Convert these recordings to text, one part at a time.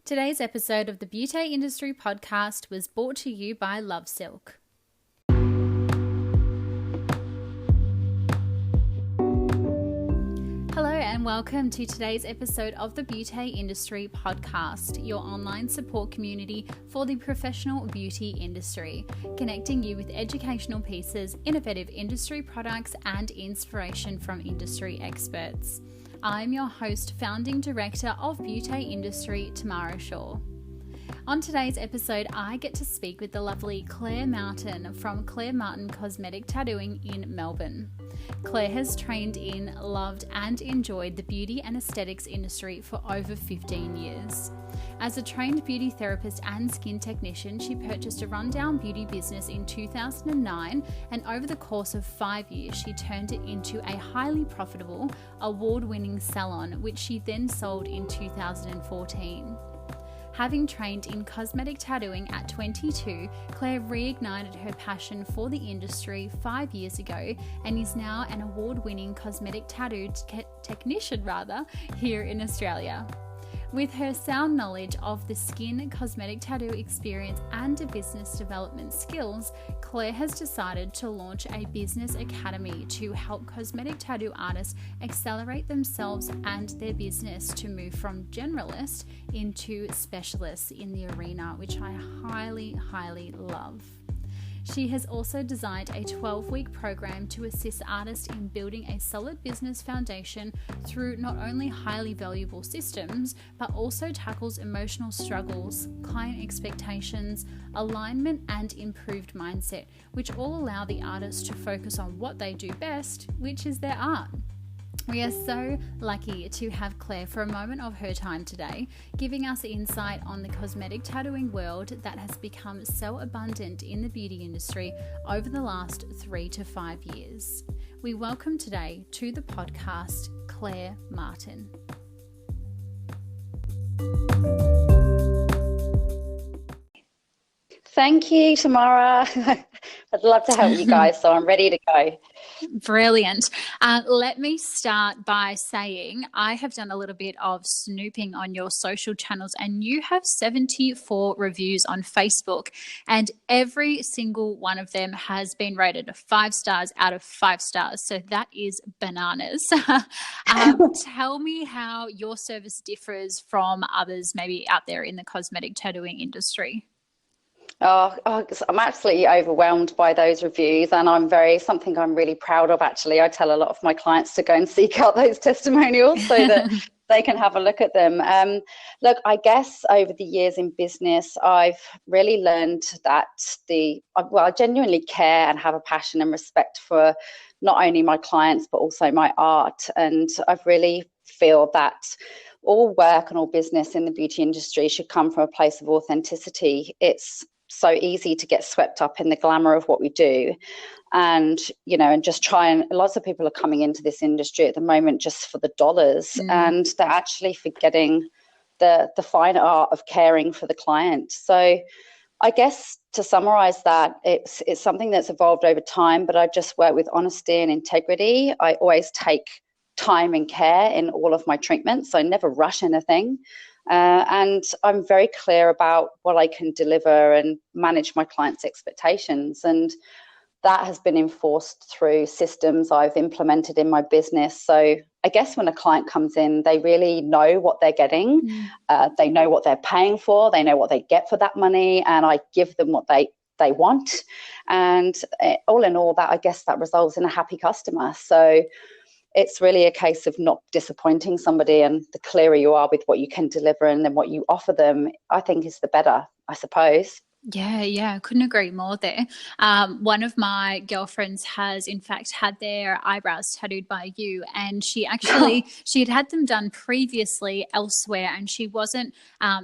Today's episode of the Beauty Industry Podcast was brought to you by Love Silk. Hello and welcome to today's episode of the Beauty Industry Podcast, your online support community for the professional beauty industry, connecting you with educational pieces, innovative industry products, and inspiration from industry experts. I'm your host, founding director of Beauty Industry, Tamara Shaw. On today's episode, I get to speak with the lovely Clare Martin from Clare Martin Cosmetic Tattooing in Melbourne. Clare has trained in, loved and enjoyed the beauty and aesthetics industry for over 15 years. As a trained beauty therapist and skin technician, she purchased a rundown beauty business in 2009, and over the course of 5 years, she turned it into a highly profitable, award-winning salon, which she then sold in 2014. Having trained in cosmetic tattooing at 22, Clare reignited her passion for the industry 5 years ago and is now an award-winning cosmetic tattoo technician here in Australia. With her sound knowledge of the skin cosmetic tattoo experience and business development skills, Clare has decided to launch a business academy to help cosmetic tattoo artists accelerate themselves and their business to move from generalist into specialists in the arena, which I highly love. She has also designed a 12-week program to assist artists in building a solid business foundation through not only highly valuable systems, but also tackles emotional struggles, client expectations, alignment, and improved mindset, which all allow the artists to focus on what they do best, which is their art. We are so lucky to have Clare for a moment of her time today, giving us insight on the cosmetic tattooing world that has become so abundant in the beauty industry over the last 3 to 5 years. We welcome today to the podcast, Clare Martin. Thank you, Tamara. I'd love to help you guys, so I'm ready to go. Brilliant. Let me start by saying I have done a little bit of snooping on your social channels, and you have 74 reviews on Facebook, and every single one of them has been rated 5 stars out of 5 stars. So that is bananas. Tell me how your service differs from others maybe out there in the cosmetic tattooing industry. I'm absolutely overwhelmed by those reviews, and something I'm really proud of, actually. I tell a lot of my clients to go and seek out those testimonials so that they can have a look at them. Look, I guess over the years in business, I've really learned that I genuinely care and have a passion and respect for not only my clients, but also my art. And I really feel that all work and all business in the beauty industry should come from a place of authenticity. It's so easy to get swept up in the glamour of what we do, and just lots of people are coming into this industry at the moment just for the dollars, and they're actually forgetting the fine art of caring for the client. So I guess to summarize that, it's something that's evolved over time, but I just work with honesty and integrity. I always take time and care in all of my treatments, so I never rush anything. And I'm very clear about what I can deliver and manage my clients' expectations. And that has been enforced through systems I've implemented in my business. So I guess when a client comes in, they really know what they're getting. They know what they're paying for. They know what they get for that money. And I give them what they want. And all in all, that, I guess, that results in a happy customer. So it's really a case of not disappointing somebody, and the clearer you are with what you can deliver and then what you offer them, I think is the better, I suppose. Yeah, I couldn't agree more there. One of my girlfriends has, in fact, had their eyebrows tattooed by you, and she had them done previously elsewhere, and she wasn't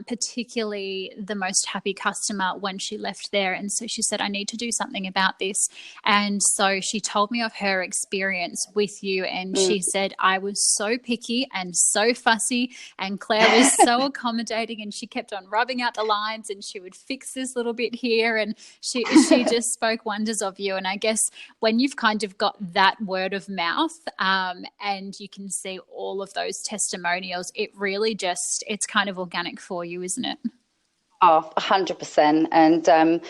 particularly the most happy customer when she left there. And so she said, I need to do something about this. And so she told me of her experience with you, and she said, I was so picky and so fussy, and Clare was so accommodating, and she kept on rubbing out the lines, and she would fix this little bit here, and she just spoke wonders of you. And I guess when you've kind of got that word of mouth, and you can see all of those testimonials, it really just, it's kind of organic for you, isn't it? Oh, 100%. And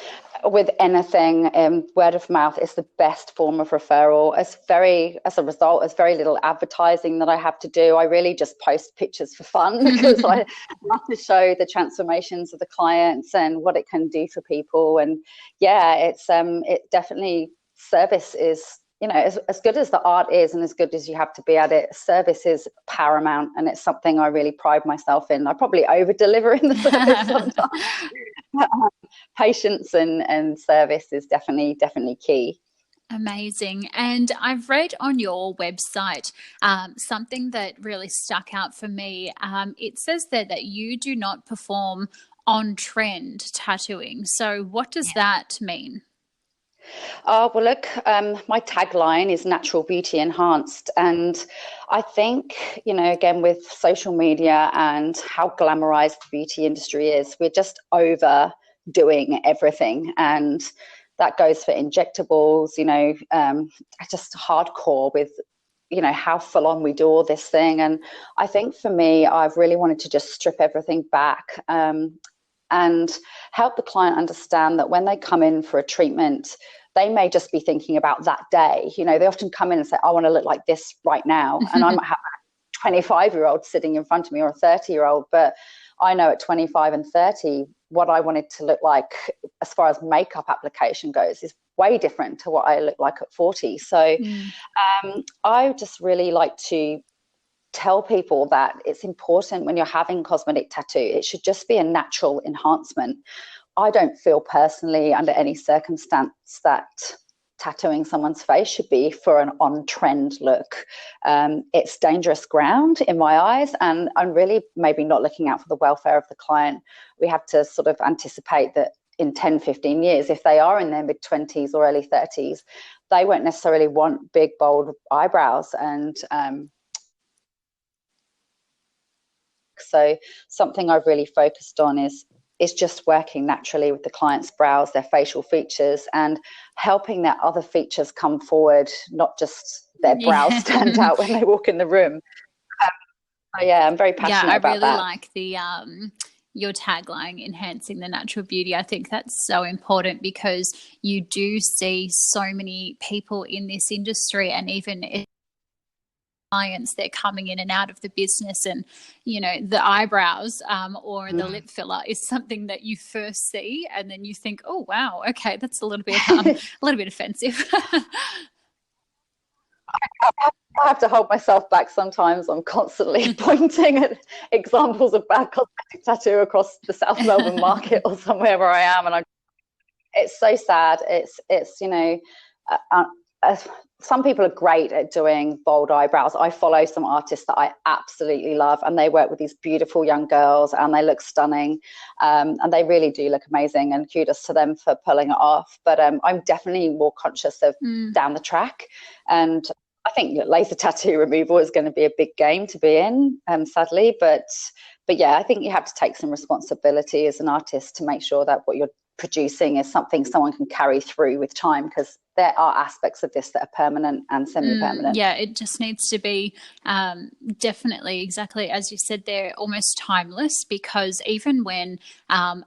with anything, word of mouth is the best form of referral. As a result, there's very little advertising that I have to do. I really just post pictures for fun because I love to show the transformations of the clients and what it can do for people. And yeah, it definitely, service is, you know, as good as the art is and as good as you have to be at it, service is paramount, and it's something I really pride myself in. I probably over-deliver in the service sometimes. Patience and service is definitely key. Amazing. And I've read on your website something that really stuck out for me. It says there that you do not perform on-trend tattooing. So what does that mean? Well, look, my tagline is natural beauty enhanced. And I think, you know, again, with social media and how glamorized the beauty industry is, we're just overdoing everything. And that goes for injectables, you know, just hardcore with, you know, how full on we do all this thing. And I think for me, I've really wanted to just strip everything back, and help the client understand that when they come in for a treatment, they may just be thinking about that day. You know, they often come in and say, I want to look like this right now. And I might have a 25-year-old sitting in front of me, or a 30-year-old, but I know at 25 and 30, what I wanted to look like as far as makeup application goes is way different to what I look like at 40. So I just really like to tell people that it's important when you're having cosmetic tattoo, it should just be a natural enhancement. I don't feel personally under any circumstance that tattooing someone's face should be for an on-trend look. It's dangerous ground in my eyes, and I'm really maybe not looking out for the welfare of the client. We have to sort of anticipate that in 10, 15 years, if they are in their mid-20s or early 30s, they won't necessarily want big, bold eyebrows. And so something I've really focused on is just working naturally with the client's brows, their facial features, and helping their other features come forward, not just their brows stand out when they walk in the room. Yeah, I'm very passionate about that. I really like the your tagline, enhancing the natural beauty. I think that's so important, because you do see so many people in this industry, and even clients, they're coming in and out of the business, and you know, the eyebrows or the lip filler is something that you first see, and then you think, oh wow, okay, that's a little bit offensive. I have to hold myself back sometimes. I'm constantly pointing at examples of bad cosmetic tattoo across the South Melbourne market or somewhere where I am, and it's so sad. It's you know, some people are great at doing bold eyebrows. I follow some artists that I absolutely love, and they work with these beautiful young girls, and they look stunning, and they really do look amazing, and kudos to them for pulling it off. But I'm definitely more conscious of down the track, and I think laser tattoo removal is going to be a big game to be in, sadly. But yeah, I think you have to take some responsibility as an artist to make sure that what you're producing is something someone can carry through with time, because there are aspects of this that are permanent and semi-permanent. Yeah, it just needs to be definitely, exactly as you said, they're almost timeless, because even when a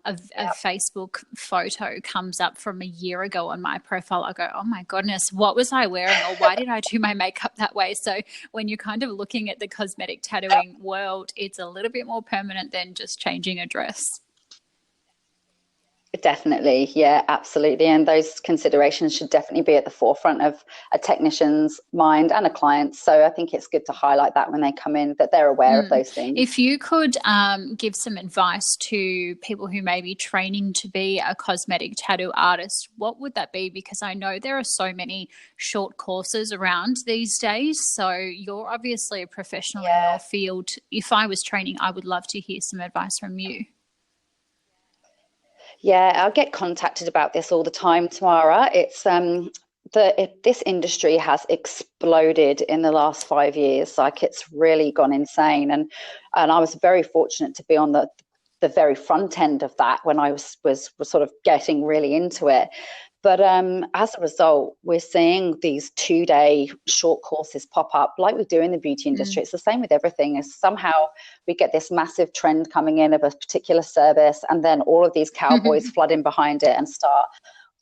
Facebook photo comes up from a year ago on my profile, I go, oh my goodness, what was I wearing, or why did I do my makeup that way? So when you're kind of looking at the cosmetic tattooing world, it's a little bit more permanent than just changing a dress. Definitely, yeah, absolutely. And those considerations should definitely be at the forefront of a technician's mind and a client's. So I think it's good to highlight that when they come in, that they're aware of those things. If you could give some advice to people who may be training to be a cosmetic tattoo artist, what would that be? Because I know there are so many short courses around these days. So you're obviously a professional in your field. If I was training, I would love to hear some advice from you. Yeah, I'll get contacted about this all the time, Tamara. It's this industry has exploded in the last 5 years. Like, it's really gone insane. And I was very fortunate to be on the the very front end of that when I was sort of getting really into it. But as a result, we're seeing these 2-day short courses pop up like we do in the beauty industry. It's the same with everything. Is somehow we get this massive trend coming in of a particular service, and then all of these cowboys flood in behind it and start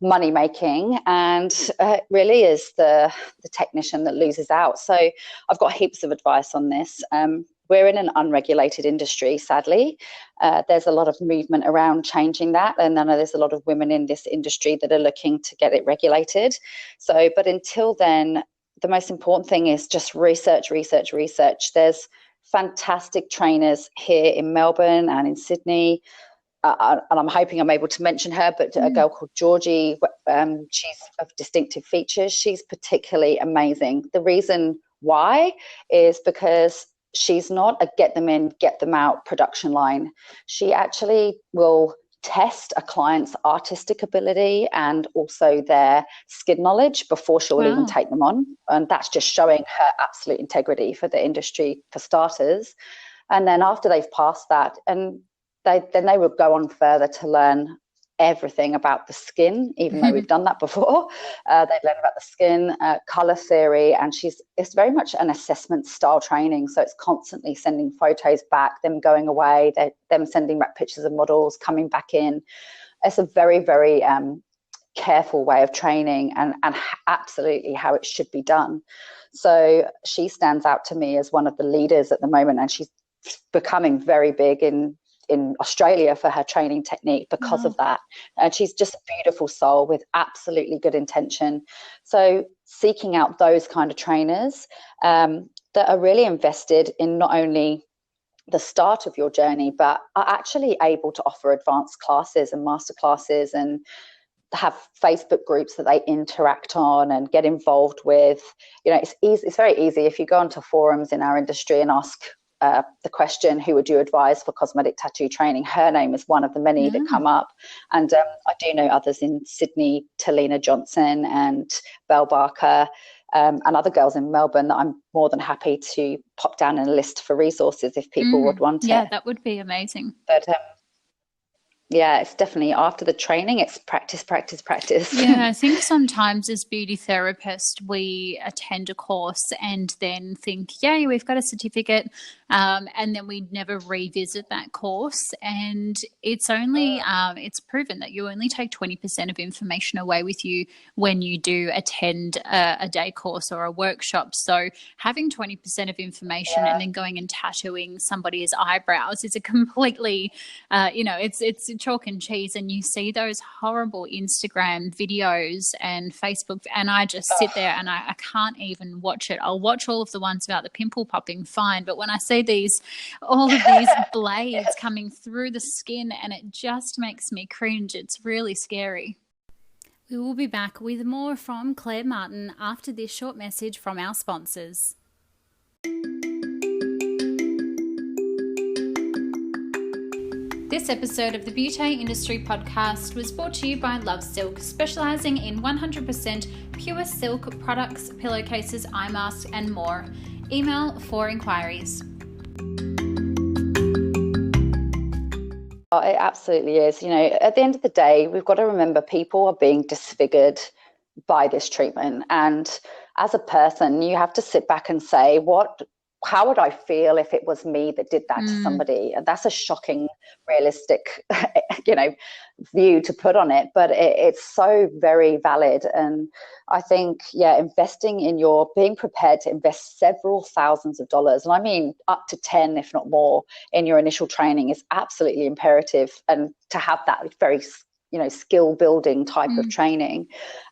money making, and it really is the technician that loses out. So I've got heaps of advice on this. We're in an unregulated industry, sadly. There's a lot of movement around changing that, and I know there's a lot of women in this industry that are looking to get it regulated. So, but until then, the most important thing is just research. There's fantastic trainers here in Melbourne and in Sydney. And I'm hoping I'm able to mention her, but a girl called Georgie, she's of distinctive features. She's particularly amazing. The reason why is because she's not a get them in, get them out production line. She actually will test a client's artistic ability and also their skin knowledge before she'll even take them on. And that's just showing her absolute integrity for the industry, for starters. And then after they've passed that, and then they will go on further to learn everything about the skin, even though we've done that before. They learn about the skin, color theory, and it's very much an assessment style training. So it's constantly sending photos back, them going away, them sending back pictures of models, coming back in. It's a very, very careful way of training, and absolutely how it should be done. So she stands out to me as one of the leaders at the moment, and she's becoming very big in Australia for her training technique because of that. And she's just a beautiful soul with absolutely good intention. So seeking out those kind of trainers that are really invested in not only the start of your journey, but are actually able to offer advanced classes and master classes and have Facebook groups that they interact on and get involved with. You know, it's easy. It's very easy if you go onto forums in our industry and ask the question, who would you advise for cosmetic tattoo training? Her name is one of the many that come up. And I do know others in Sydney, Talina Johnson and Belle Barker, and other girls in Melbourne that I'm more than happy to pop down in a list for resources if people would want it. Yeah, that would be amazing. But yeah, it's definitely after the training, it's practice. Yeah, I think sometimes as beauty therapists, we attend a course and then think, yay, we've got a certificate, and then we never revisit that course. And it's only, it's proven that you only take 20% of information away with you when you do attend a day course or a workshop. So having 20% of information and then going and tattooing somebody's eyebrows is a completely, it's chalk and cheese. And you see those horrible Instagram videos and Facebook, and I just sit there and I can't even watch it. I'll watch all of the ones about the pimple popping, fine, but when I see all of these blades coming through the skin, and it just makes me cringe. It's really scary. We will be back with more from Clare Martin after this short message from our sponsors. This episode of the Beauty Industry Podcast was brought to you by Love Silk, specialising in 100% pure silk products, pillowcases, eye masks and more. Email for inquiries. Oh, it absolutely is. You know, at the end of the day, we've got to remember people are being disfigured by this treatment. And as a person, you have to sit back and say, how would I feel if it was me that did that to somebody? And that's a shocking, realistic, view to put on it, but it's so very valid. And I think, investing in being prepared to invest several thousands of dollars, and I mean up to 10, if not more, in your initial training is absolutely imperative. And to have that very skill building type of training.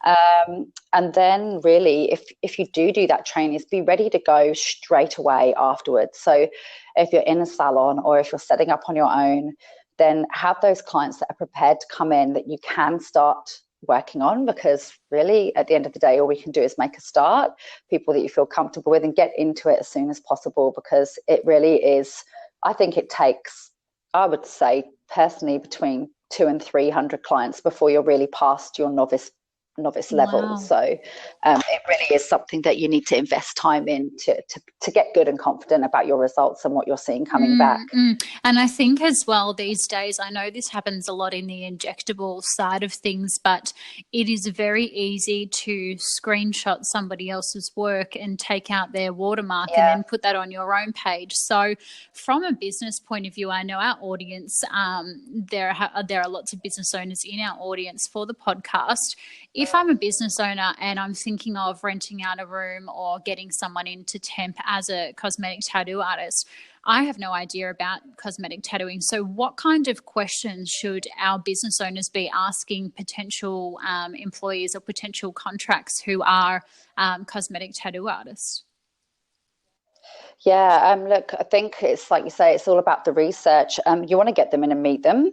And then really, if you do that training, is be ready to go straight away afterwards. So if you're in a salon or if you're setting up on your own, then have those clients that are prepared to come in that you can start working on, because really at the end of the day, all we can do is make a start, people that you feel comfortable with, and get into it as soon as possible, because it really is, I think it takes, I would say personally, between 200 and 300 clients before you're really past your novice novice level. Wow. So it really is something that you need to invest time in to get good and confident about your results and what you're seeing coming back. And I think as well these days, I know this happens a lot in the injectable side of things, but it is very easy to screenshot somebody else's work and take out their watermark and then put that on your own page. So from a business point of view, I know our audience, there are lots of business owners in our audience for the podcast. If I'm a business owner and I'm thinking of renting out a room or getting someone in to temp as a cosmetic tattoo artist, I have no idea about cosmetic tattooing. So what kind of questions should our business owners be asking potential employees or potential contracts who are cosmetic tattoo artists? Yeah, look, I think it's like you say, it's all about the research. You want to get them in and meet them.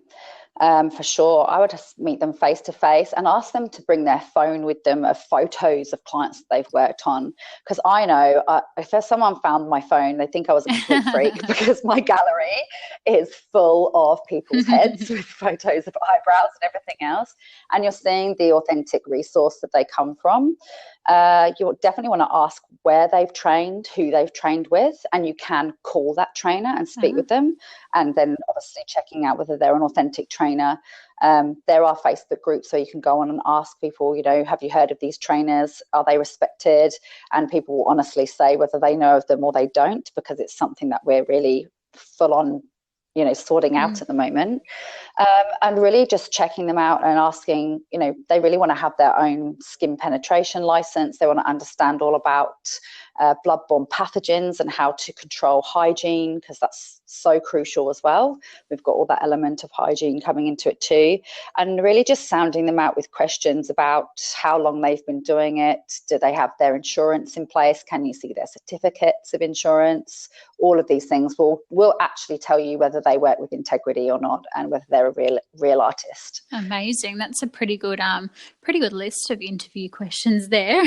For sure. I would just meet them face to face and ask them to bring their phone with them of photos of clients that they've worked on. Because I know if someone found my phone, they think I was a complete freak because my gallery is full of people's heads with photos of eyebrows and everything else. And you're seeing the authentic resource that they come from. You definitely want to ask where they've trained, who they've trained with, and you can call that trainer and speak with them. And then obviously checking out whether they're an authentic trainer. There are Facebook groups where you can go on and ask people, you know, have you heard of these trainers? Are they respected? And people will honestly say whether they know of them or they don't, because it's something that we're really full on, you know, sorting out at the moment. And really just checking them out and asking, you know, they really want to have their own skin penetration license. They want to understand all about bloodborne pathogens and how to control hygiene, because that's so crucial as well. We've got all that element of hygiene coming into it too. And really just sounding them out with questions about how long they've been doing it. Do they have their insurance in place? Can you see their certificates of insurance? All of these things will actually tell you whether they work with integrity or not, and whether they're a real artist. Amazing. That's a pretty good list of interview questions there.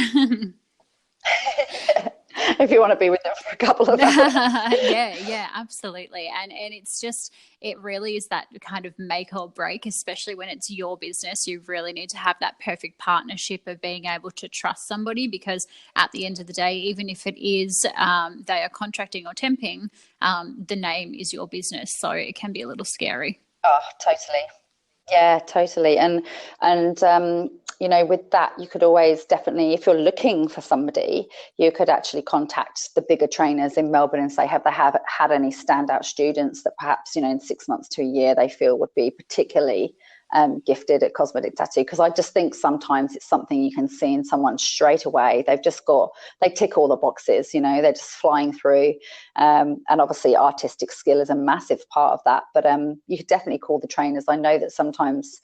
If you want to be with them for a couple of hours. Yeah, absolutely. And it's just, it really is that kind of make or break, especially when it's your business. You really need to have that perfect partnership of being able to trust somebody, because at the end of the day, even if it is they are contracting or temping, the name is your business. So it can be a little scary. Oh, totally. Yeah, totally. And you know, with that, you could always definitely, if you're looking for somebody, you could actually contact the bigger trainers in Melbourne and say, have they had any standout students that perhaps, you know, in 6 months to a year they feel would be particularly gifted at cosmetic tattoo? Because I just think sometimes it's something you can see in someone straight away. They tick all the boxes, you know, they're just flying through. And obviously artistic skill is a massive part of that. But you could definitely call the trainers. I know that sometimes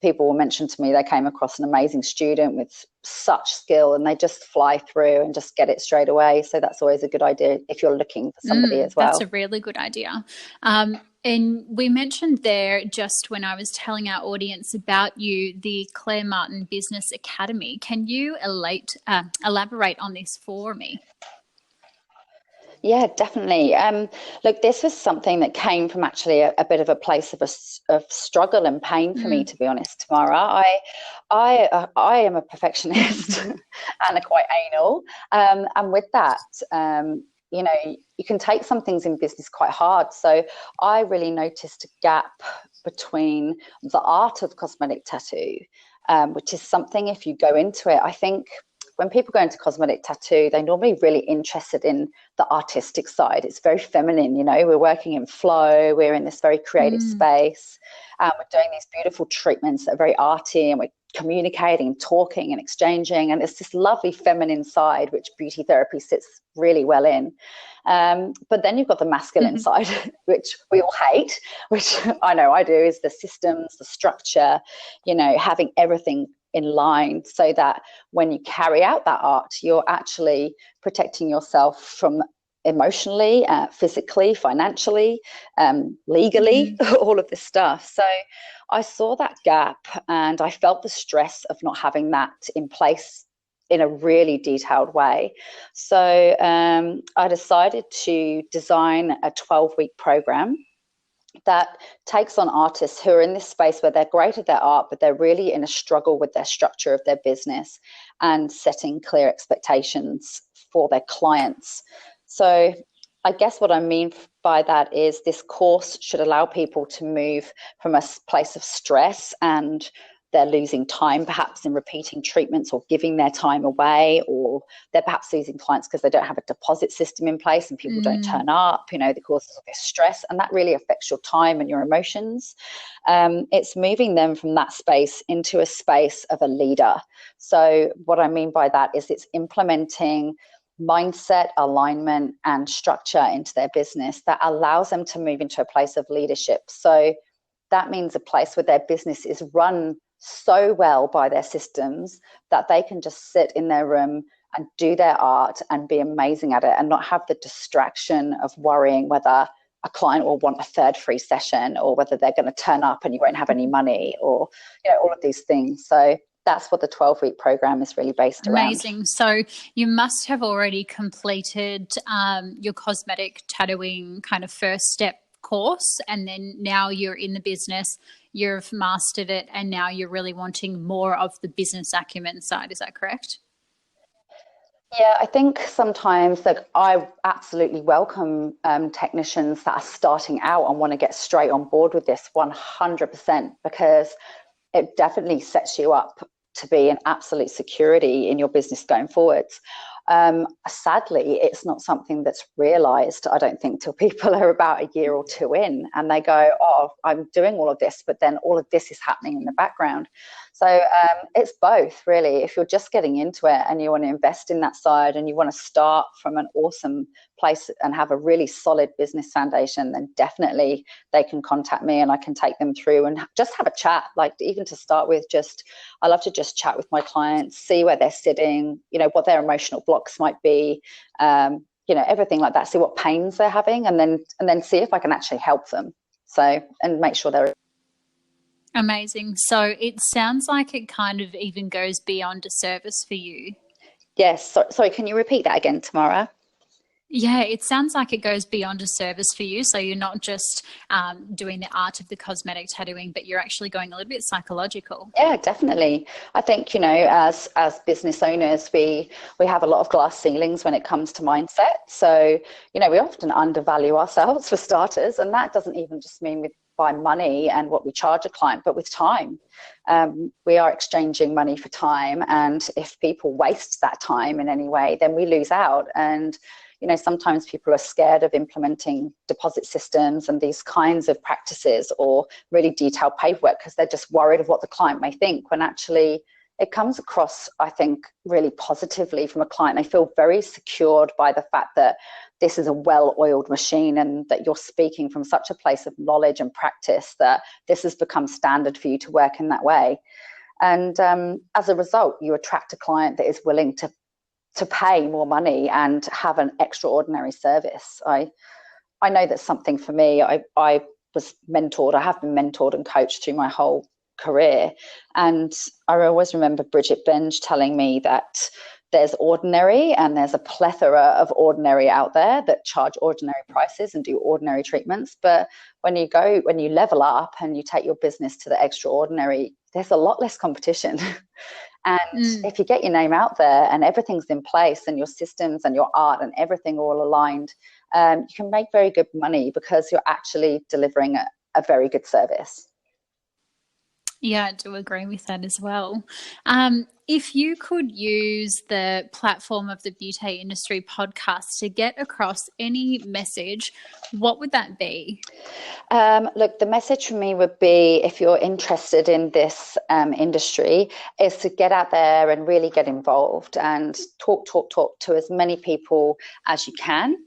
people will mention to me they came across an amazing student with such skill and they just fly through and just get it straight away. So that's always a good idea if you're looking for somebody as well. That's a really good idea. And we mentioned there, just when I was telling our audience about you, the Clare Martin Business Academy. Can you elaborate on this for me? Yeah, definitely. Look, this was something that came from actually a bit of a place of struggle and pain for me, to be honest, Tamara. I am a perfectionist and quite anal. And with that, you know, you can take some things in business quite hard. So I really noticed a gap between the art of cosmetic tattoo, which is something, if you go into it, I think when people go into cosmetic tattoo, they're normally really interested in the artistic side. It's very feminine, you know, we're working in flow, we're in this very creative space. We're doing these beautiful treatments that are very arty, and we're communicating, talking and exchanging. And it's this lovely feminine side, which beauty therapy sits really well in. But then you've got the masculine side, which we all hate, which I know I do, is the systems, the structure, you know, having everything in line so that when you carry out that art, you're actually protecting yourself from emotionally, physically, financially, legally, all of this stuff. So I saw that gap and I felt the stress of not having that in place in a really detailed way. So I decided to design a 12-week program that takes on artists who are in this space where they're great at their art, but they're really in a struggle with their structure of their business and setting clear expectations for their clients. So I guess what I mean by that is this course should allow people to move from a place of stress and they're losing time perhaps in repeating treatments or giving their time away, or they're perhaps losing clients because they don't have a deposit system in place and people don't turn up, the causes of this stress, and that really affects your time and your emotions. It's moving them from that space into a space of a leader. So what I mean by that is it's implementing mindset, alignment, and structure into their business that allows them to move into a place of leadership. So that means a place where their business is run so well by their systems that they can just sit in their room and do their art and be amazing at it and not have the distraction of worrying whether a client will want a third free session or whether they're going to turn up and you won't have any money, or all of these things. So that's what the 12-week program is really based around. Amazing. So you must have already completed your cosmetic tattooing kind of first step course, and then now you're in the business, you've mastered it, and now you're really wanting more of the business acumen side. Is that correct? Yeah, I think sometimes that I absolutely welcome technicians that are starting out and want to get straight on board with this 100%, because it definitely sets you up to be an absolute security in your business going forwards. Sadly, it's not something that's realized, I don't think, till people are about a year or two in and they go, oh, I'm doing all of this, but then all of this is happening in the background. So it's both, really. If you're just getting into it and you want to invest in that side and you want to start from an awesome place and have a really solid business foundation, then definitely they can contact me and I can take them through and just have a chat. Like, even to start with, I love to just chat with my clients, see where they're sitting, what their emotional blocks might be, everything like that, see what pains they're having, and then see if I can actually help them. So, and make sure they're amazing. So it sounds like it kind of even goes beyond a service for you. Yes. Sorry, can you repeat that again, Tamara? Yeah, it sounds like it goes beyond a service for you. So you're not just doing the art of the cosmetic tattooing, but you're actually going a little bit psychological. Yeah, definitely. I think, as business owners, we have a lot of glass ceilings when it comes to mindset. So, we often undervalue ourselves for starters, and that doesn't even just mean by money and what we charge a client, but with time. We are exchanging money for time, and if people waste that time in any way, then we lose out. And sometimes people are scared of implementing deposit systems and these kinds of practices or really detailed paperwork because they're just worried of what the client may think, when actually it comes across, I think, really positively from a client. They feel very secured by the fact that this is a well-oiled machine and that you're speaking from such a place of knowledge and practice that this has become standard for you to work in that way. And as a result, you attract a client that is willing to pay more money and have an extraordinary service. I know that's something for me. I was mentored. I have been mentored and coached through my whole career. And I always remember Bridget Benj telling me that there's ordinary and there's a plethora of ordinary out there that charge ordinary prices and do ordinary treatments. But when you level up and you take your business to the extraordinary, there's a lot less competition. And if you get your name out there and everything's in place and your systems and your art and everything all aligned, you can make very good money because you're actually delivering a very good service. Yeah, I do agree with that as well. If you could use the platform of the Beauty Industry podcast to get across any message, what would that be? Look, the message from me would be, if you're interested in this industry, is to get out there and really get involved and talk to as many people as you can.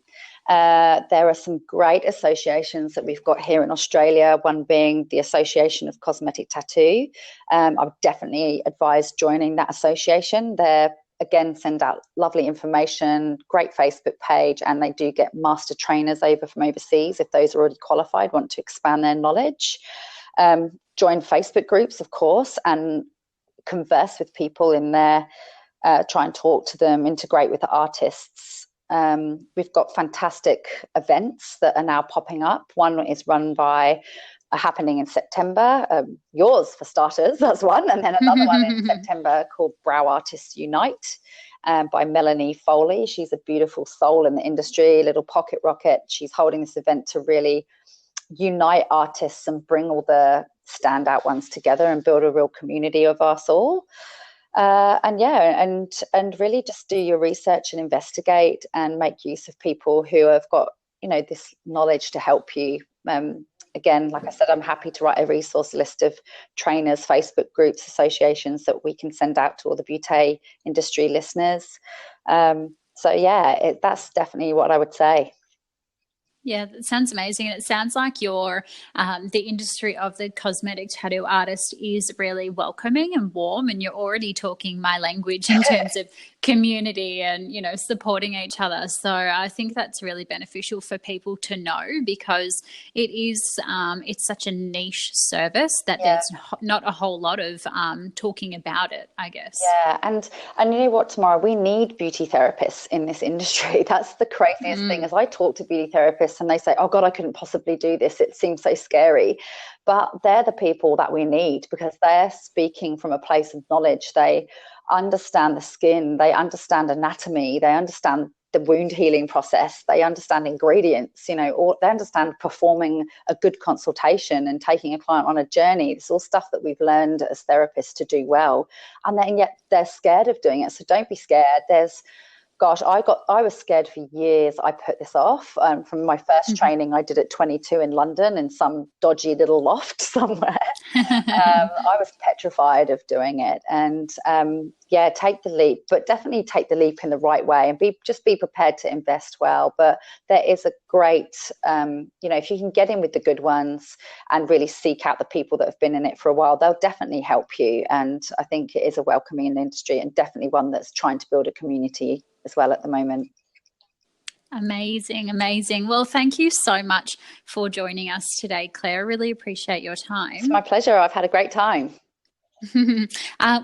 There are some great associations that we've got here in Australia, one being the Association of Cosmetic Tattoo. I would definitely advise joining that association. They again send out lovely information, great Facebook page, and they do get master trainers over from overseas if those are already qualified, want to expand their knowledge. Join Facebook groups, of course, and converse with people in there, try and talk to them, integrate with the artists. We've got fantastic events that are now popping up. One is happening in September. Yours, for starters, that's one. And then another one in September called Brow Artists Unite by Melanie Foley. She's a beautiful soul in the industry, little pocket rocket. She's holding this event to really unite artists and bring all the standout ones together and build a real community of us all. And really just do your research and investigate and make use of people who have got, this knowledge to help you. Again, like I said, I'm happy to write a resource list of trainers, Facebook groups, associations that we can send out to all the beauty industry listeners. That's definitely what I would say. Yeah, that sounds amazing. And it sounds like the industry of the cosmetic tattoo artist is really welcoming and warm, and you're already talking my language in terms of community and, supporting each other. So I think that's really beneficial for people to know, because it is, it's such a niche service that there's not a whole lot of talking about it, I guess. Yeah. And you know what, Tamara, we need beauty therapists in this industry. That's the craziest thing, is I talk to beauty therapists and they say, oh God, I couldn't possibly do this. It seems so scary. But they're the people that we need, because they're speaking from a place of knowledge. They understand the skin, they understand anatomy, they understand the wound healing process, they understand ingredients, they understand performing a good consultation and taking a client on a journey. It's all stuff that we've learned as therapists to do well. And then yet they're scared of doing it. So don't be scared. I was scared for years. I put this off. From my first training, I did at 22 in London in some dodgy little loft somewhere. I was petrified of doing it. And take the leap, but definitely take the leap in the right way, and be prepared to invest well. But there is a great, if you can get in with the good ones and really seek out the people that have been in it for a while, they'll definitely help you. And I think it is a welcoming in the industry, and definitely one that's trying to build a community as well at the moment. Amazing. Well, thank you so much for joining us today, Claire. Really appreciate your time. It's my pleasure. I've had a great time.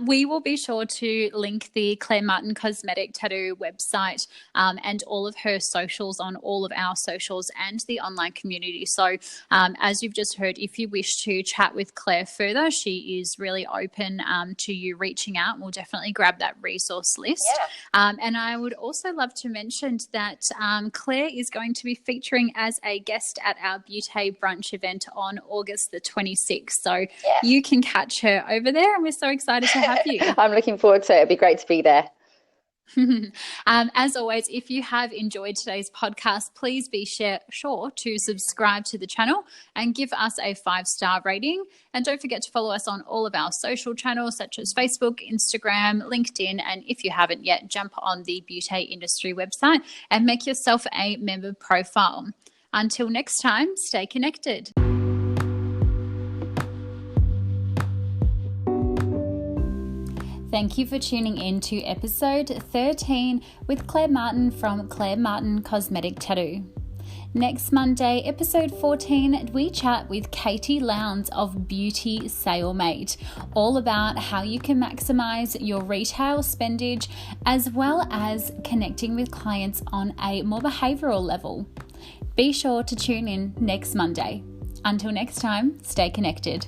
We will be sure to link the Clare Martin Cosmetic Tattoo website and all of her socials on all of our socials and the online community. So as you've just heard, if you wish to chat with Claire further, she is really open to you reaching out. We'll definitely grab that resource list. And I would also love to mention that Claire is going to be featuring as a guest at our Beauty Brunch event on August the 26th. So you can catch her over there. And we're so excited to have you. I'm looking forward to it. It'd be great to be there. As always, if you have enjoyed today's podcast, please be sure to subscribe to the channel and give us a 5-star rating. And don't forget to follow us on all of our social channels such as Facebook, Instagram, LinkedIn. And if you haven't yet, jump on the Beauty Industry website and make yourself a member profile. Until next time, stay connected. Thank you for tuning in to episode 13 with Clare Martin from Clare Martin Cosmetic Tattoo. Next Monday, episode 14, we chat with Katie Lowndes of Beauty Salemate, all about how you can maximize your retail spendage as well as connecting with clients on a more behavioral level. Be sure to tune in next Monday. Until next time, stay connected.